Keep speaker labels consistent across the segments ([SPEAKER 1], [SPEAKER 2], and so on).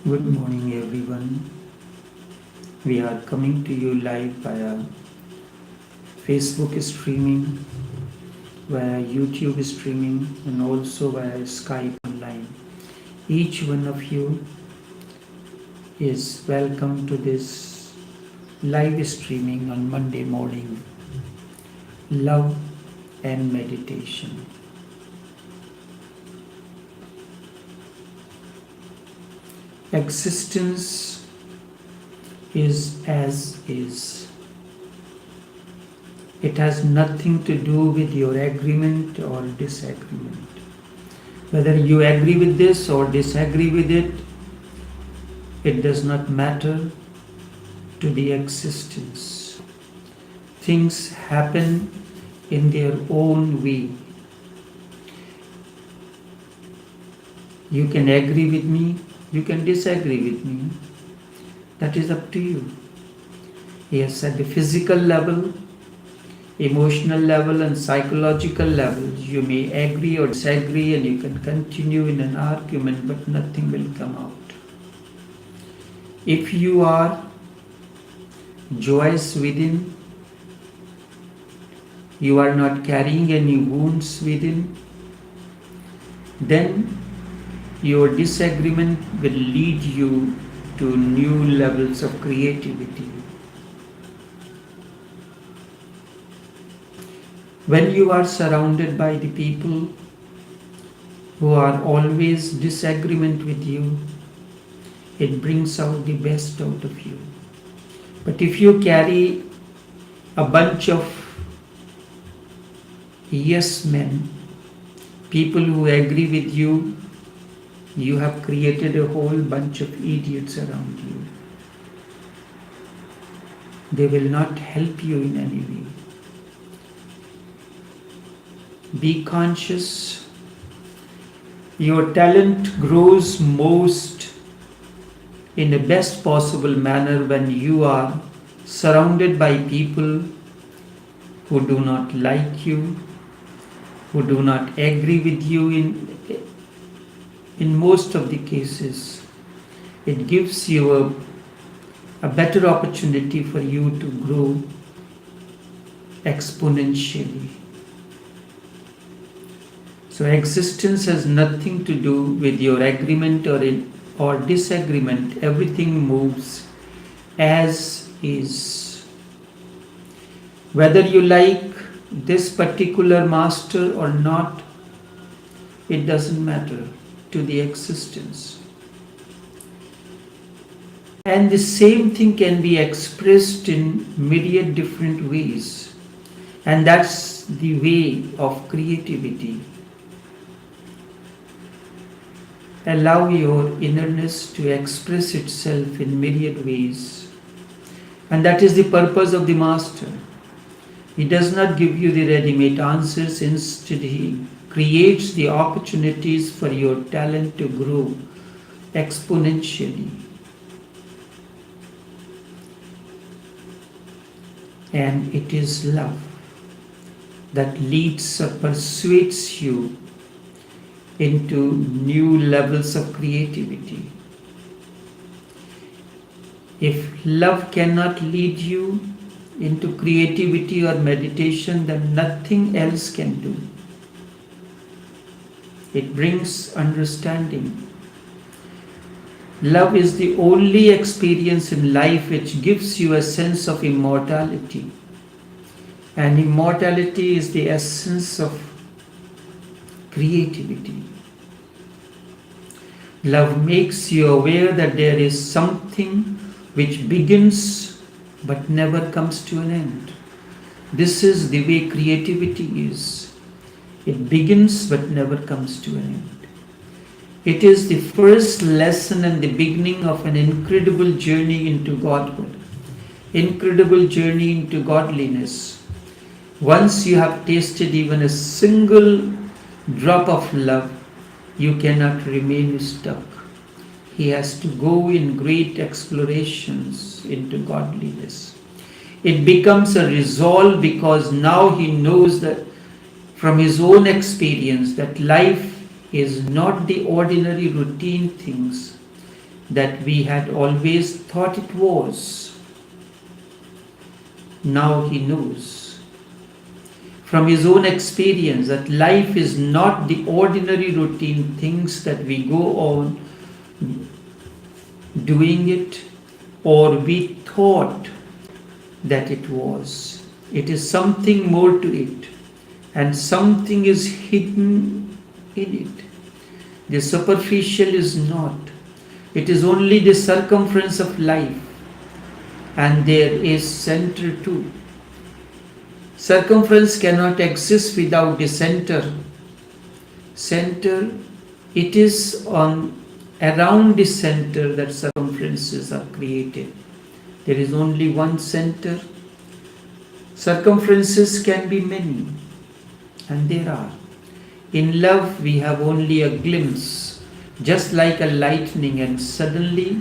[SPEAKER 1] Good morning, everyone. We are coming to you live via Facebook streaming, via YouTube streaming, and also via Skype online. Each one of you is welcome to this live streaming on Monday morning. Love and meditation. Existence is as is. It has nothing to do with your agreement or disagreement. Whether you agree with this or disagree with it, it does not matter to the existence. Things happen in their own way. You can agree with me, you can disagree with me. That is up to you. Yes, at the physical level, emotional level and psychological level, you may agree or disagree and you can continue in an argument, but nothing will come out. If you are joyous within, you are not carrying any wounds within, then your disagreement will lead you to new levels of creativity. When you are surrounded by the people who are always disagreement with you, it brings out the best out of you. But if you carry a bunch of yes men, people who agree with you, you have created a whole bunch of idiots around you. They will not help you in any way. Be conscious. Your talent grows most in the best possible manner when you are surrounded by people who do not like you, who do not agree with you in most of the cases. It gives you a better opportunity for you to grow exponentially. So existence has nothing to do with your agreement or disagreement. Everything moves as is. Whether you like this particular master or not, it doesn't matter to the existence. And the same thing can be expressed in myriad different ways. And that's the way of creativity. Allow your innerness to express itself in myriad ways. And that is the purpose of the Master. He does not give you the ready-made answers. Instead, he creates the opportunities for your talent to grow exponentially. And it is love that leads or persuades you into new levels of creativity. If love cannot lead you into creativity or meditation, then nothing else can do. It brings understanding. Love is the only experience in life which gives you a sense of immortality. And immortality is the essence of creativity. Love makes you aware that there is something which begins but never comes to an end. This is the way creativity is. It begins but never comes to an end. It is the first lesson and the beginning of an incredible journey into Godhood, incredible journey into godliness. Once you have tasted even a single drop of love, you cannot remain stuck. He has to go in great explorations into godliness. It becomes a resolve because now he knows that from his own experience that life is not the ordinary routine things. that we had always thought it was. Now he knows from his own experience that life is not the ordinary routine things that we go on doing it or we thought that it was. It is something more to it, and something is hidden in it. The superficial is not. It is only the circumference of life, and there is center too. Circumference cannot exist without the center. Center, it is around the center that circumferences are created. There is only one center. Circumferences can be many, and there are. In love, we have only a glimpse, just like a lightning, and suddenly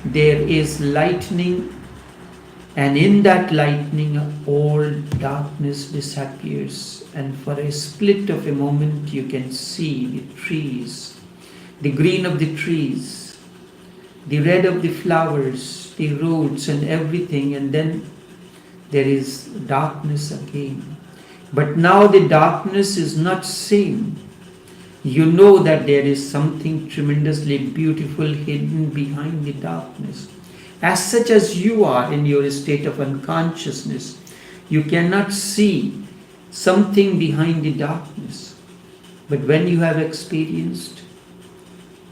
[SPEAKER 1] there is lightning, and in that lightning, all darkness disappears, and for a split of a moment, you can see the trees, the green of the trees, the red of the flowers, the roads, and everything, and then there is darkness again. But now the darkness is not same. You know that there is something tremendously beautiful hidden behind the darkness. As such as you are in your state of unconsciousness, you cannot see something behind the darkness. But when you have experienced,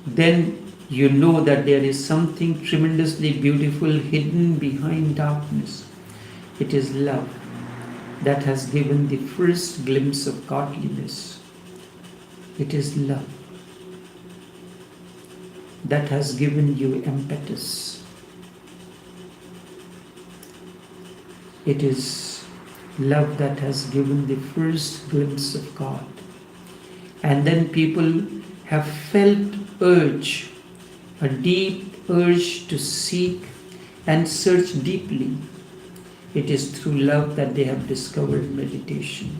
[SPEAKER 1] then you know that there is something tremendously beautiful hidden behind darkness. It is love that has given the first glimpse of godliness. It is love that has given you impetus. It is love that has given the first glimpse of God. And then people have felt urge, a deep urge to seek and search deeply. It is through love that they have discovered meditation.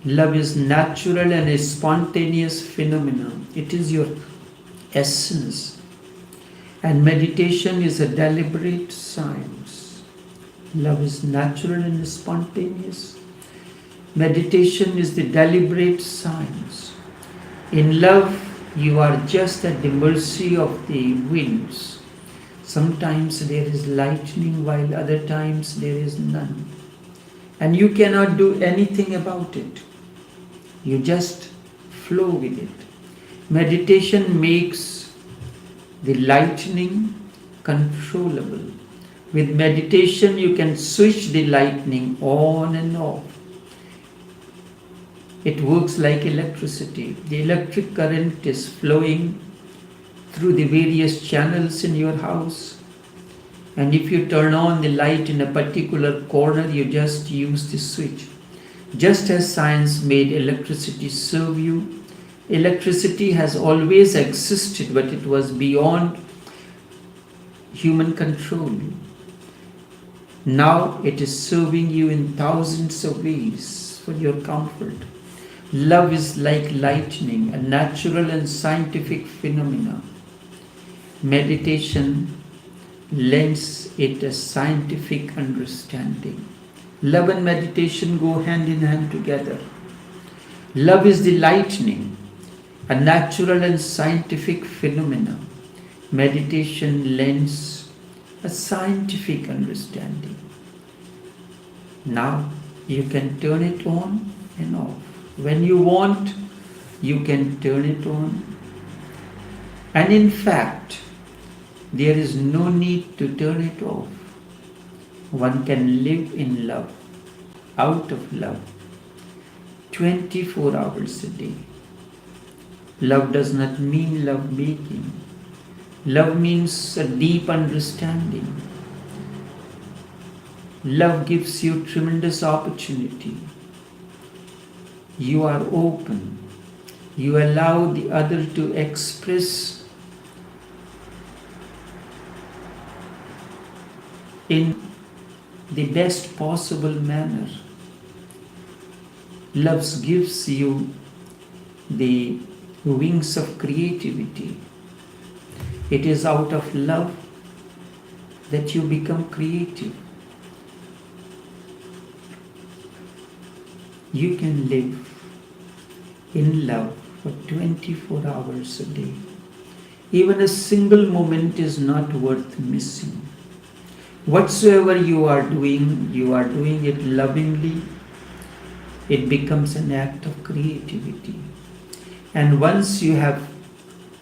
[SPEAKER 1] Love is natural and a spontaneous phenomenon. It is your essence. And meditation is a deliberate science. Love is natural and spontaneous. Meditation is the deliberate science. In love, you are just at the mercy of the winds. Sometimes there is lightning, while other times there is none. And you cannot do anything about it. You just flow with it. Meditation makes the lightning controllable. With meditation, you can switch the lightning on and off. It works like electricity. The electric current is flowing through the various channels in your house. And if you turn on the light in a particular corner, you just use the switch. Just as science made electricity serve you, electricity has always existed, but it was beyond human control. Now it is serving you in thousands of ways for your comfort. Love is like lightning, a natural and scientific phenomenon. Meditation lends it a scientific understanding. Love and meditation go hand in hand together. Love is the lightning, a natural and scientific phenomenon. Meditation lends a scientific understanding. Now you can turn it on and off. When you want, you can turn it on. And in fact, there is no need to turn it off. One can live in love, out of love, 24 hours a day. Love does not mean love making. Love means a deep understanding. Love gives you tremendous opportunity. You are open. You allow the other to express in the best possible manner. Love gives you the wings of creativity. It is out of love that you become creative. You can live in love for 24 hours a day. Even a single moment is not worth missing. Whatsoever you are doing it lovingly. It becomes an act of creativity. And once you have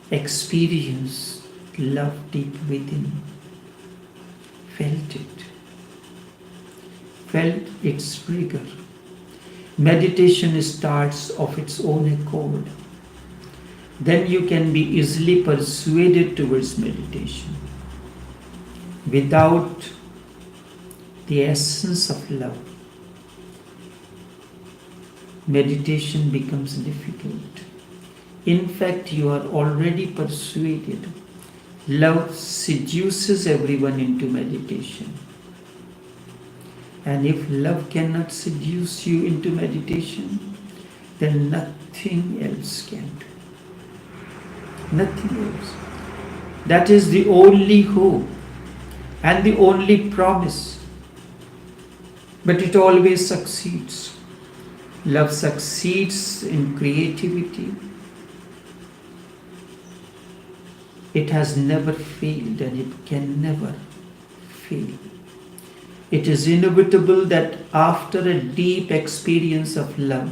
[SPEAKER 1] experienced love deep within, felt its rigor, meditation starts of its own accord. Then you can be easily persuaded towards meditation. Without the essence of love, meditation becomes difficult. In fact, you are already persuaded. Love seduces everyone into meditation. And if love cannot seduce you into meditation, then nothing else can do. Nothing else. That is the only hope and the only promise. But it always succeeds. Love succeeds in creativity. It has never failed and it can never fail. It is inevitable that after a deep experience of love,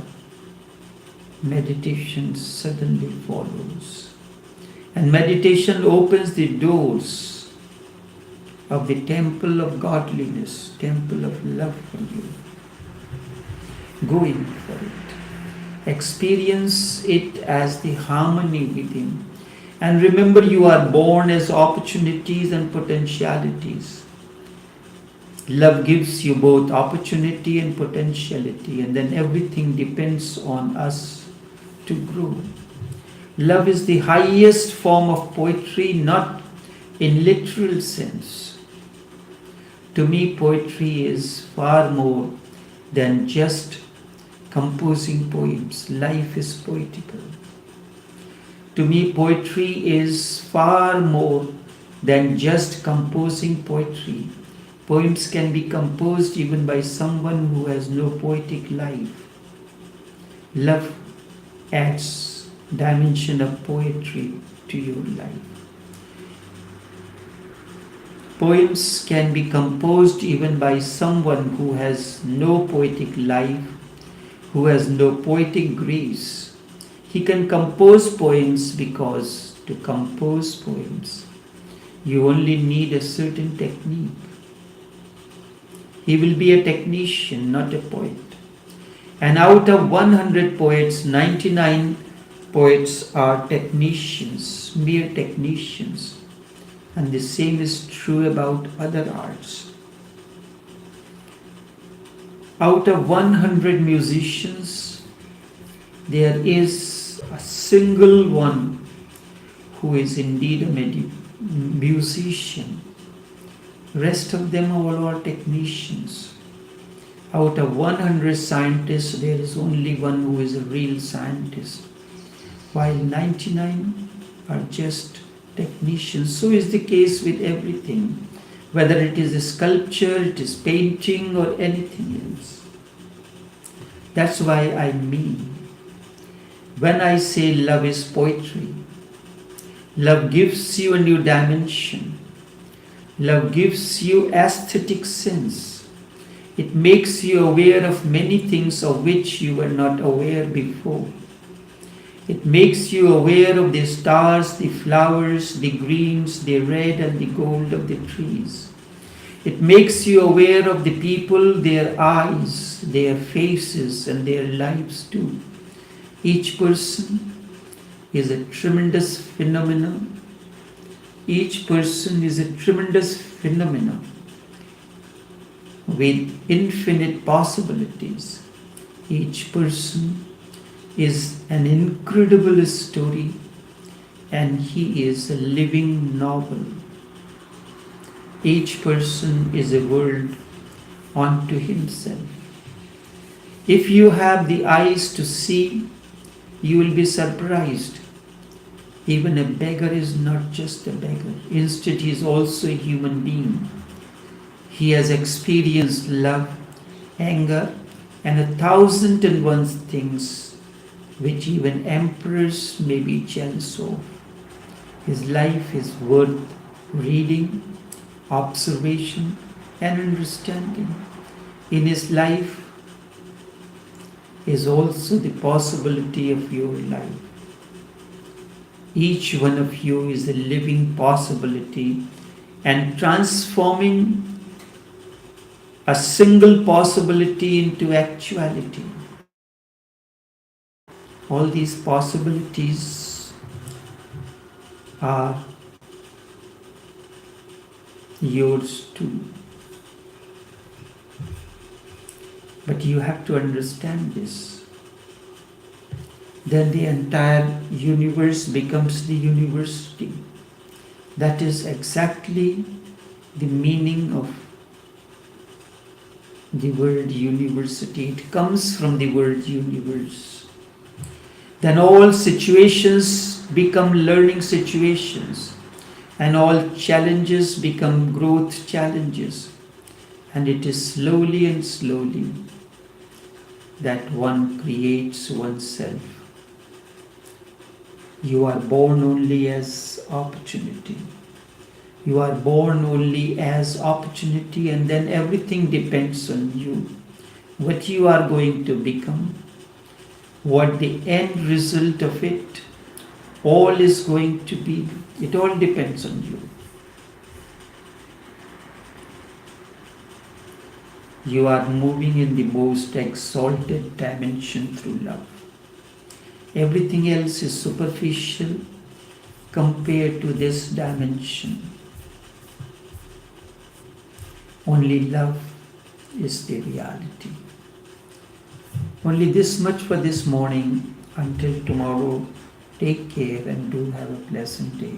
[SPEAKER 1] meditation suddenly follows. And meditation opens the doors of the temple of godliness, temple of love for you. Go in for it. Experience it as the harmony within. And remember, you are born as opportunities and potentialities. Love gives you both opportunity and potentiality, and then everything depends on us to grow. Love is the highest form of poetry, not in literal sense. To me, poetry is far more than just composing poems. Life is poetical. To me, poetry is far more than just composing poetry. Poems can be composed even by someone who has no poetic life. Love adds dimension of poetry to your life. Poems can be composed even by someone who has no poetic life, who has no poetic grace. He can compose poems because to compose poems, you only need a certain technique. He will be a technician, not a poet. And out of 100 poets, 99 poets are technicians, mere technicians. And the same is true about other arts. Out of 100 musicians, there is a single one who is indeed a musician. Rest of them all are technicians. Out of 100 scientists, there is only one who is a real scientist, while 99 are just technicians. So is the case with everything, whether it is a sculpture, it is painting, or anything else. That's why I mean, when I say love is poetry, love gives you a new dimension. Love gives you aesthetic sense. It makes you aware of many things of which you were not aware before. It makes you aware of the stars, the flowers, the greens, the red and the gold of the trees. It makes you aware of the people, their eyes, their faces and their lives too. Each person is a tremendous phenomenon. Each person is a tremendous phenomenon with infinite possibilities. Each person is an incredible story and he is a living novel. Each person is a world unto himself. If you have the eyes to see, you will be surprised Even a beggar is not just a beggar. Instead, he is also a human being. He has experienced love, anger, and 1,001 things which even emperors may be jealous of. His life is worth reading, observation, and understanding. In his life is also the possibility of your life. Each one of you is a living possibility, and transforming a single possibility into actuality. All these possibilities are yours too. But you have to understand this. Then the entire universe becomes the university. That is exactly the meaning of the word university. It comes from the word universe. Then all situations become learning situations, and all challenges become growth challenges. And it is slowly and slowly that one creates oneself. You are born only as opportunity. You are born only as opportunity, and then everything depends on you. What you are going to become, what the end result of it, all is going to be, it all depends on you. You are moving in the most exalted dimension through love. Everything else is superficial compared to this dimension. Only love is the reality. Only this much for this morning. Until tomorrow, take care and do have a pleasant day.